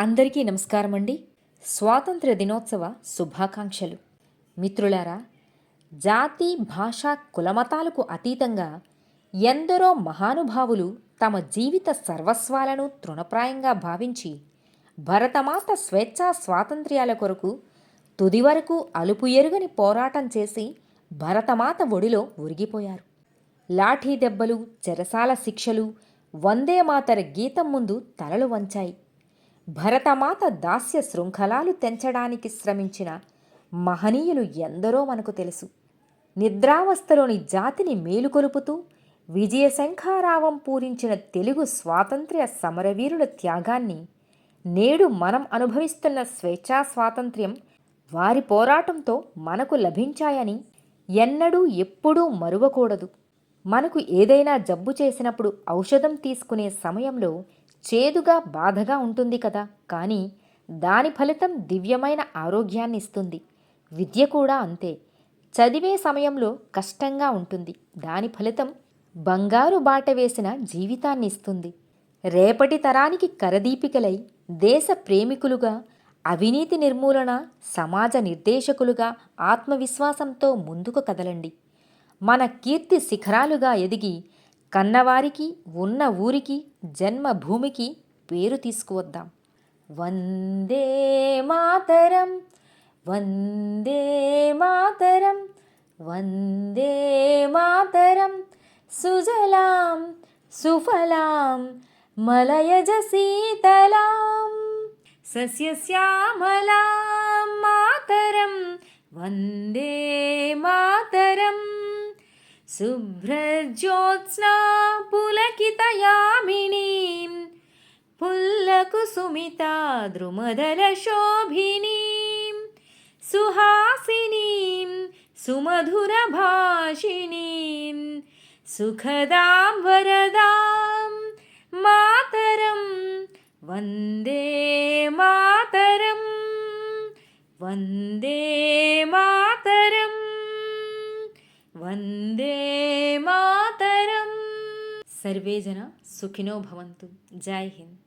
అందరికీ నమస్కారం అండి. స్వాతంత్ర దినోత్సవ శుభాకాంక్షలు. మిత్రులారా, జాతి, భాష, కులమతాలకు అతీతంగా ఎందరో మహానుభావులు తమ జీవిత సర్వస్వాలను తృణప్రాయంగా భావించి భరతమాత స్వేచ్ఛా స్వాతంత్ర్యాల కొరకు తుది వరకు అలుపు ఎరుగని పోరాటం చేసి భరతమాత ఒడిలో ఒరిగిపోయారు. లాఠీ దెబ్బలు, చెరసాల శిక్షలు, వందే మాతర గీతం ముందు తలలు వంచాయి. భరతమాత దాస్య శృంఖలాలు తెంచడానికి శ్రమించిన మహనీయులు ఎందరో మనకు తెలుసు. నిద్రావస్థలోని జాతిని మేలుకొలుపుతూ విజయశంఖారావం పూరించిన తెలుగు స్వాతంత్ర్య సమరవీరుల త్యాగాన్ని, నేడు మనం అనుభవిస్తున్న స్వేచ్ఛా స్వాతంత్ర్యం వారి పోరాటంతో మనకు లభించాయని ఎన్నడూ ఎప్పుడూ మరువకూడదు. మనకు ఏదైనా జబ్బు చేసినప్పుడు ఔషధం తీసుకునే సమయంలో చేదుగా, బాధగా ఉంటుంది కదా, కానీ దాని ఫలితం దివ్యమైన ఆరోగ్యాన్ని ఇస్తుంది. విద్య కూడా అంతే. చదివే సమయంలో కష్టంగా ఉంటుంది, దాని ఫలితం బంగారు బాట వేసిన జీవితాన్ని ఇస్తుంది. రేపటి తరానికి కరదీపికలై దేశ ప్రేమికులుగా, అవినీతి నిర్మూలన, సమాజ నిర్దేశకులుగా ఆత్మవిశ్వాసంతో ముందుకు కదలండి. మన కీర్తి శిఖరాలుగా ఎదిగి కన్నవారికి, ఉన్న ఊరికి, జన్మభూమికి పేరు తీసుకువద్దాం. వందే మాతరం, వందే మాతరం, వందే మాతరం. సుజలాం సుఫలాం మలయజ శీతలాం సస్యశ్యామలాం మాతరం వందే మాతరం. శుభ్రజ్యోత్స్నా పులకితయామినీం పుల్లకుసుమితా ద్రుమదలశోభినీం సుహాసినీం సుమధురభాషిణీం సుఖదాం వరదాం మాతరం వందే మాతరం, వందే మాతరం, వందే మాతరం. సర్వే జన సుఖినో భవంతు. జై హింద్.